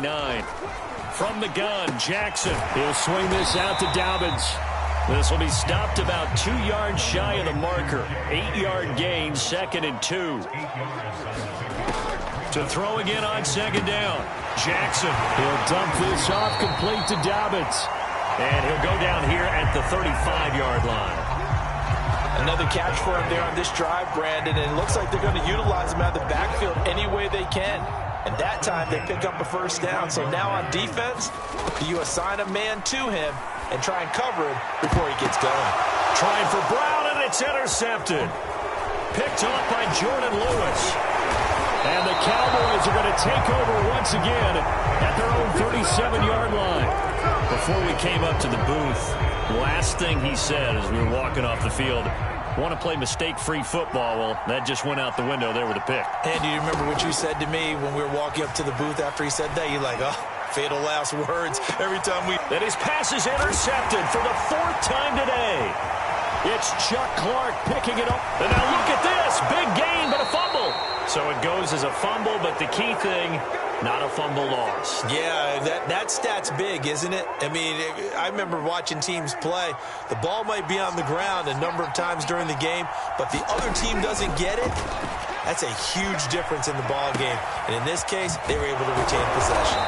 39. From the gun, Jackson. He'll swing this out to Dobbins. This will be stopped about 2 yards shy of the marker. 8-yard gain, 2nd and 2. To throw again on 2nd down. Jackson. He'll dump this off complete to Dobbins. And he'll go down here at the 35-yard line. Another catch for him there on this drive, Brandon, and it looks like they're going to utilize him out of the backfield any way they can. And that time they pick up a 1st down. So now on defense, do you assign a man to him and try and cover him before he gets going? Trying for Brown, and it's intercepted. Picked off by Jordan Lewis. And the Cowboys are going to take over once again at their own 37-yard line. Before we came up to the booth, last thing he said as we were walking off the field, want to play mistake-free football. Well, that just went out the window there with a pick. And do you remember what you said to me when we were walking up to the booth after he said that? You're like, oh, fatal last words every time we... That his pass is intercepted for the 4th time today. It's Chuck Clark picking it up. And now look at this. Big gain, but a fumble. So it goes as a fumble, but the key thing, not a fumble loss. Yeah, that stat's big, isn't it? I mean, I remember watching teams play. The ball might be on the ground a number of times during the game, but the other team doesn't get it. That's a huge difference in the ball game. And in this case, they were able to retain possession.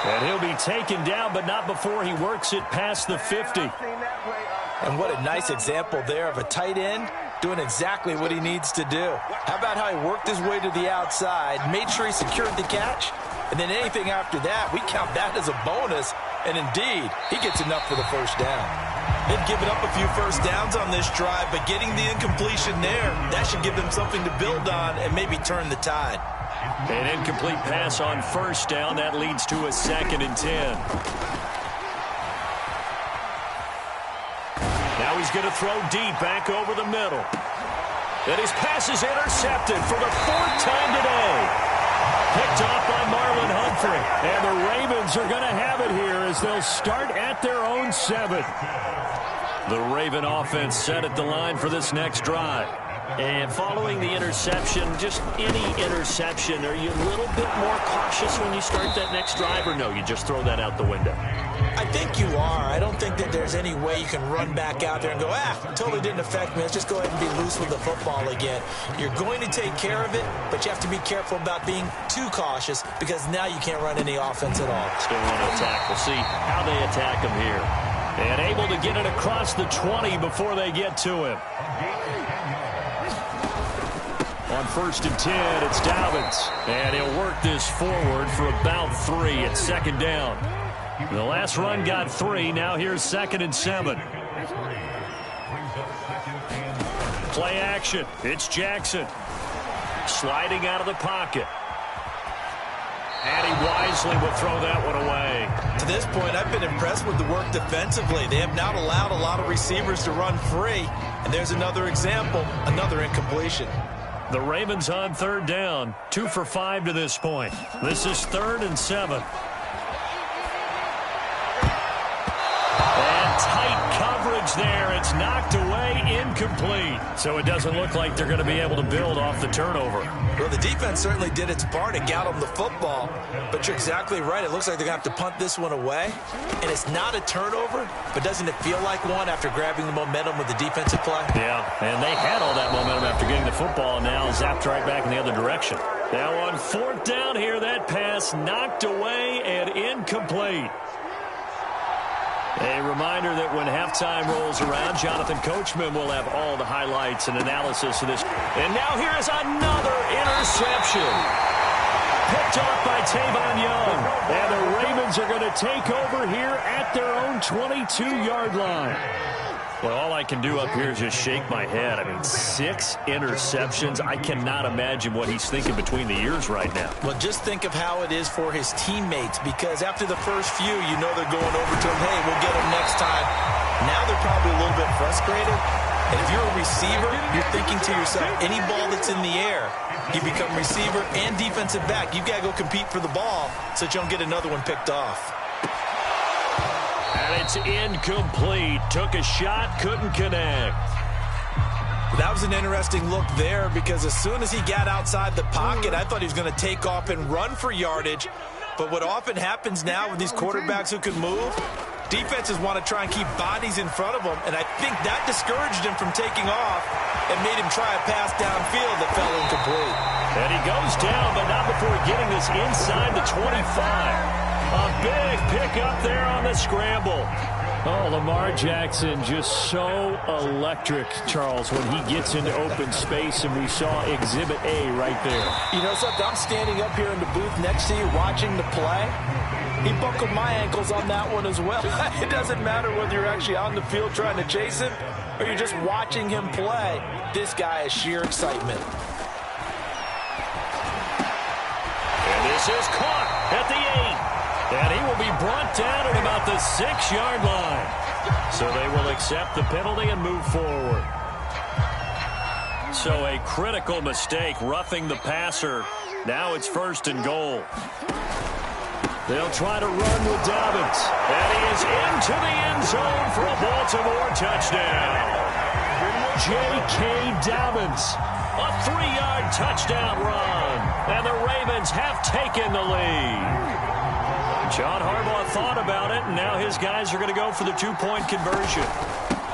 And he'll be taken down, but not before he works it past the 50. And what a nice example there of a tight end doing exactly what he needs to do. How about how he worked his way to the outside, made sure he secured the catch, and then anything after that, we count that as a bonus. And indeed, he gets enough for the 1st down. They've given up a few 1st downs on this drive, but getting the incompletion there, that should give them something to build on and maybe turn the tide. An incomplete pass on 1st down. That leads to a 2nd and 10. Now he's going to throw deep back over the middle. Then his pass is intercepted for the 4th time today. Picked off by Marlon Humphrey. And the Ravens are going to have it here as they'll start at their own 7. The Raven offense set at the line for this next drive. And following the interception, just any interception, are you a little bit more cautious when you start that next drive, or no, you just throw that out the window? I think you are. I don't think that there's any way you can run back out there and go, it totally didn't affect me. Let's just go ahead and be loose with the football again. You're going to take care of it, but you have to be careful about being too cautious because now you can't run any offense at all. Still want to attack. We'll see how they attack him here. And able to get it across the 20 before they get to him. On 1st and 10, it's Dobbins. And he'll work this forward for about 3 at 2nd down. The last run got 3. Now here's 2nd and 7. Play action. It's Jackson. Sliding out of the pocket. And he wisely will throw that one away. To this point, I've been impressed with the work defensively. They have not allowed a lot of receivers to run free. And there's another example, another incompletion. The Ravens on 3rd down. 2 for 5 to this point. This is 3rd and 7. And tight coverage there. It's knocked away, incomplete. So it doesn't look like they're going to be able to build off the turnover. Well, the defense certainly did its part and got them the football. But you're exactly right. It looks like they're going to have to punt this one away. And it's not a turnover, but doesn't it feel like one after grabbing the momentum with the defensive play? Yeah, and they had all that momentum after getting the football, and now zapped right back in the other direction. Now on 4th down here, that pass knocked away and incomplete. A reminder that when halftime rolls around, Jonathan Coachman will have all the highlights and analysis of this. And now here is another interception. Picked off by Tavon Young. And the Ravens are going to take over here at their own 22-yard line. Well, all I can do up here is just shake my head. I mean, 6 interceptions. I cannot imagine what he's thinking between the ears right now. Well, just think of how it is for his teammates, because after the first few, you know they're going over to him, hey, we'll get him next time. Now they're probably a little bit frustrated. And if you're a receiver, you're thinking to yourself, any ball that's in the air, you become receiver and defensive back. You've got to go compete for the ball so that you don't get another one picked off. And it's incomplete. Took a shot, couldn't connect. That was an interesting look there, because as soon as he got outside the pocket, I thought he was going to take off and run for yardage. But what often happens now with these quarterbacks who can move, defenses want to try and keep bodies in front of them, and I think that discouraged him from taking off and made him try a pass downfield that fell incomplete. And he goes down, but not before getting this inside the 25. A big pick up there on the scramble. Oh, Lamar Jackson just so electric, Charles, when he gets into open space, and we saw Exhibit A right there. You know something? I'm standing up here in the booth next to you watching the play. He buckled my ankles on that one as well. It doesn't matter whether you're actually on the field trying to chase him or you're just watching him play. This guy is sheer excitement. And this is caught at the 8. And he will be brought down at about the 6-yard line. So they will accept the penalty and move forward. So a critical mistake, roughing the passer. Now it's 1st and goal. They'll try to run with Dobbins. And he is into the end zone for a Baltimore touchdown. J.K. Dobbins, a 3-yard touchdown run. And the Ravens have taken the lead. John Harbaugh thought about it, and now his guys are going to go for the 2-point conversion.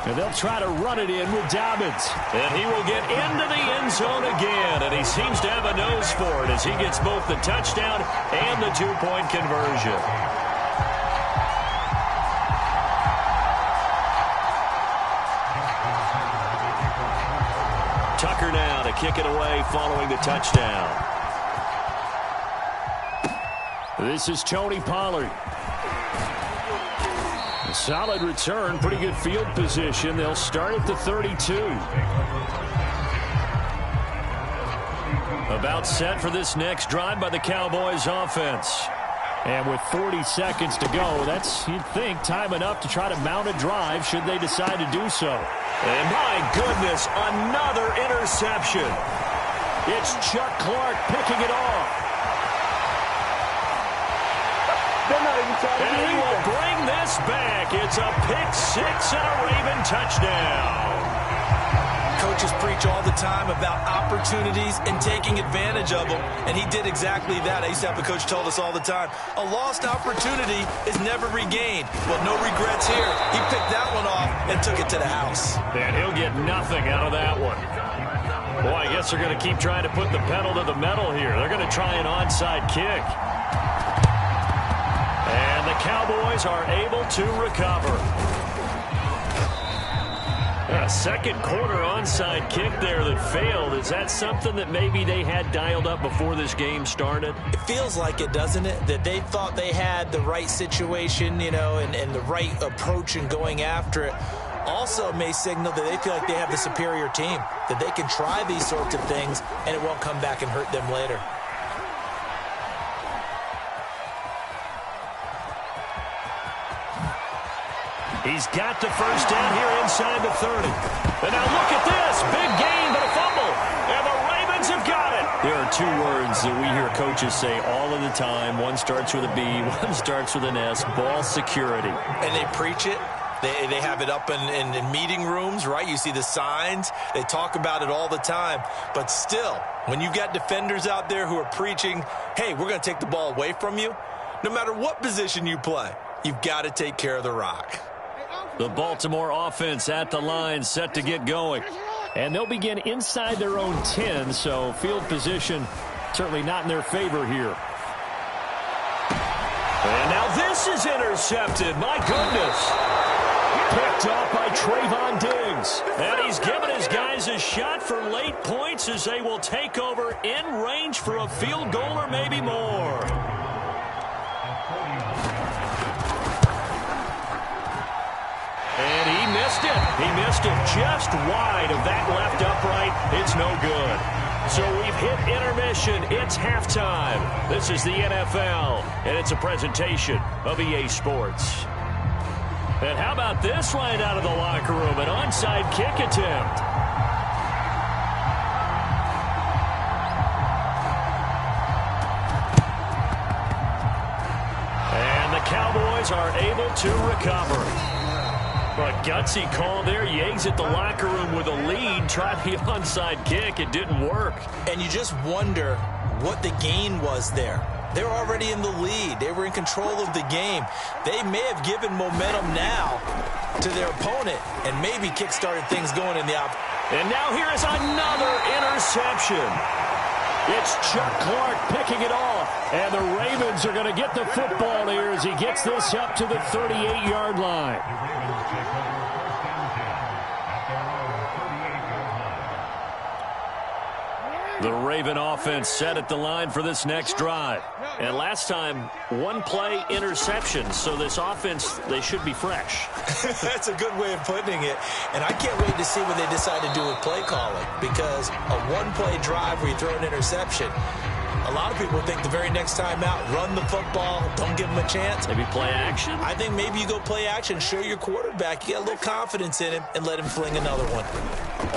And they'll try to run it in with Dobbins. And he will get into the end zone again, and he seems to have a nose for it as he gets both the touchdown and the 2-point conversion. Tucker now to kick it away following the touchdown. This is Tony Pollard. A solid return, pretty good field position. They'll start at the 32. About set for this next drive by the Cowboys offense. And with 40 seconds to go, that's, you'd think, time enough to try to mount a drive should they decide to do so. And my goodness, another interception. It's Chuck Clark picking it off. And he will bring this back. It's a pick-6 and a Raven touchdown. Coaches preach all the time about opportunities and taking advantage of them, and he did exactly that. I used to have a coach told us all the time, a lost opportunity is never regained. Well, no regrets here. He picked that one off and took it to the house. And he'll get nothing out of that one. Boy, I guess they're going to keep trying to put the pedal to the metal here. They're going to try an onside kick. And the Cowboys are able to recover. A second quarter onside kick there that failed. Is that something that maybe they had dialed up before this game started? It feels like it, doesn't it? That they thought they had the right situation, you know, and the right approach in going after it. Also may signal that they feel like they have the superior team, that they can try these sorts of things and it won't come back and hurt them later. He's got the first down here inside the 30. And now look at this. Big gain, but a fumble. And the Ravens have got it. There are two words that we hear coaches say all of the time. One starts with a B, one starts with an S. Ball security. And they preach it. They have it up in meeting rooms, right? You see the signs. They talk about it all the time. But still, when you've got defenders out there who are preaching, hey, we're going to take the ball away from you, no matter what position you play, you've got to take care of the rock. The Baltimore offense at the line, set to get going. And they'll begin inside their own 10, so field position certainly not in their favor here. And now this is intercepted. My goodness. Picked off by Trayvon Diggs. And he's given his guys a shot for late points as they will take over in range for a field goal or maybe more. And he missed it. He missed it just wide of that left upright. It's no good. So we've hit intermission. It's halftime. This is the NFL, and it's a presentation of EA Sports. And how about this right out of the locker room? An onside kick attempt. And the Cowboys are able to recover. A gutsy call there. Yates at the locker room with a lead. Tried the onside kick. It didn't work. And you just wonder what the gain was there. They're already in the lead. They were in control of the game. They may have given momentum now to their opponent and maybe kick-started things going in the opposite. And now here is another interception. It's Chuck Clark picking it off. And the Ravens are going to get the football here as he gets this up to the 38-yard line. The Raven offense set at the line for this next drive. And last time, one-play interception. So this offense, they should be fresh. That's a good way of putting it. And I can't wait to see what they decide to do with play calling. Because a one-play drive where you throw an interception, a lot of people think the very next time out, run the football, don't give them a chance. Maybe play action? I think maybe you go play action, show your quarterback, you get a little confidence in him, and let him fling another one.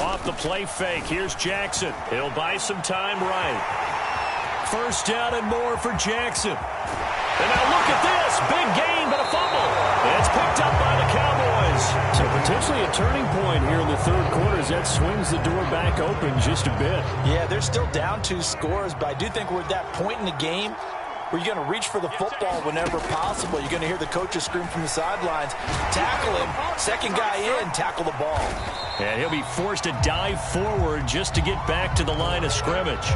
Off the play fake, here's Jackson. He'll buy some time right. First down and more for Jackson. And now look at this. Big gain, but a fumble. It's picked up by the Cowboys. So potentially a turning point here in the third quarter as that swings the door back open just a bit. Yeah, they're still down 2 scores, but I do think we're at that point in the game where you're going to reach for the football whenever possible. You're going to hear the coaches scream from the sidelines, tackle him, second guy in, tackle the ball. And he'll be forced to dive forward just to get back to the line of scrimmage.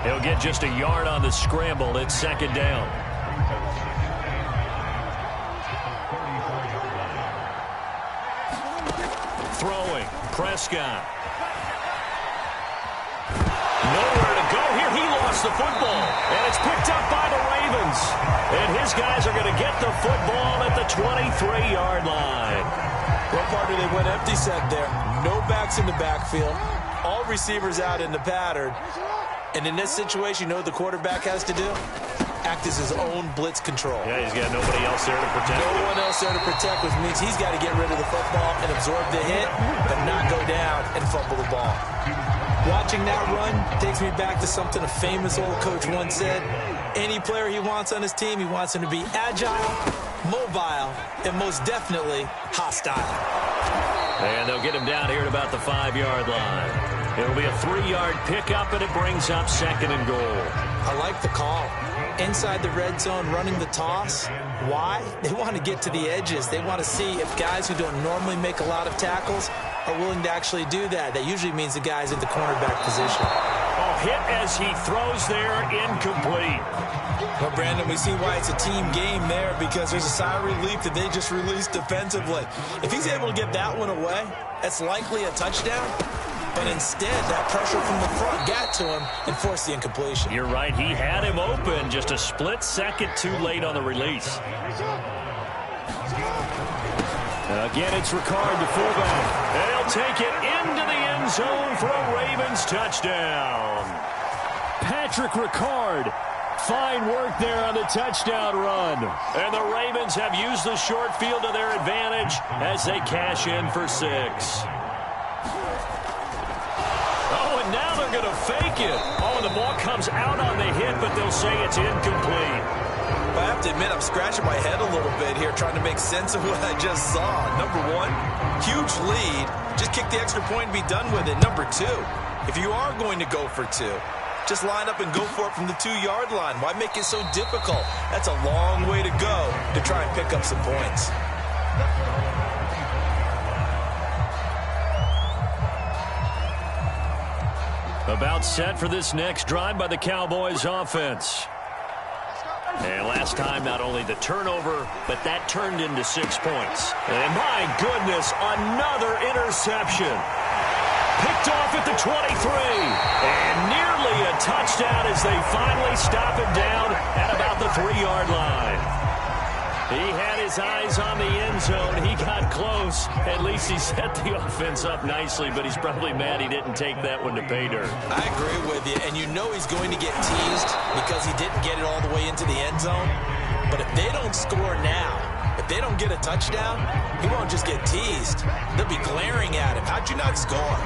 He'll get just a yard on the scramble. It's second down. Throwing, Prescott. Nowhere to go here. He lost the football. And it's picked up by the Ravens. And his guys are going to get the football at the 23-yard line. What part do they went empty set there? No backs in the backfield. All receivers out in the pattern. And in this situation, you know what the quarterback has to do? Act as his own blitz control. Yeah, he's got nobody else there to protect. No one else there to protect, which means he's got to get rid of the football and absorb the hit, but not go down and fumble the ball. Watching that run takes me back to something a famous old coach once said. Any player he wants on his team, he wants him to be agile, mobile, and most definitely hostile. And they'll get him down here at about the 5-yard line. It'll be a 3-yard pickup, and it brings up second and goal. I like the call. Inside the red zone, running the toss. Why? They want to get to the edges. They want to see if guys who don't normally make a lot of tackles are willing to actually do that. That usually means the guy's in the cornerback position. Oh, hit as he throws there, incomplete. Well, Brandon, we see why it's a team game there, because there's a sigh of relief that they just released defensively. If he's able to get that one away, that's likely a touchdown. But instead, that pressure from the front got to him and forced the incompletion. You're right. He had him open, just a split second too late on the release. Again, it's Ricard, the fullback. And he'll take it into the end zone for a Ravens touchdown. Patrick Ricard. Fine work there on the touchdown run. And the Ravens have used the short field to their advantage as they cash in for 6. Oh, and now they're going to fake it. Oh, and the ball comes out on the hit, but they'll say it's incomplete. I have to admit, I'm scratching my head a little bit here trying to make sense of what I just saw. Number one, huge lead. Just kick the extra point and be done with it. Number two, if you are going to go for 2, just line up and go for it from the 2-yard line. Why make it so difficult? That's a long way to go to try and pick up some points. About set for this next drive by the Cowboys offense. And last time, not only the turnover, but that turned into 6 points. And my goodness, another interception. Picked off at the 23. And nearly a touchdown as they finally stop it down at about the 3-yard line. He had his eyes on the end zone. He got close. At least he set the offense up nicely, but he's probably mad he didn't take that one to pay dirt. I agree with you, and you know he's going to get teased because he didn't get it all the way into the end zone. But if they don't score now, if they don't get a touchdown, he won't just get teased. They'll be glaring at him. How'd you not score?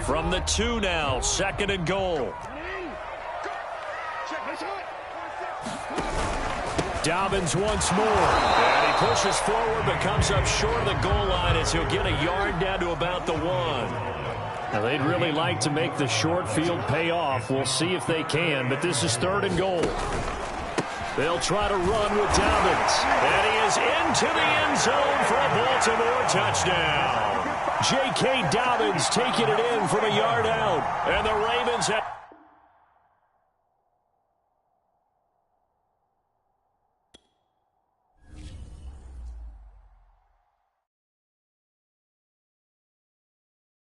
From the 2 now, second and goal. Dobbins once more. And he pushes forward, but comes up short of the goal line as he'll get a yard down to about the 1. Now, they'd really like to make the short field pay off. We'll see if they can, but this is 3rd and goal. They'll try to run with Dobbins. And he is into the end zone for a Baltimore touchdown. J.K. Dobbins taking it in from a yard out. And the Ravens have...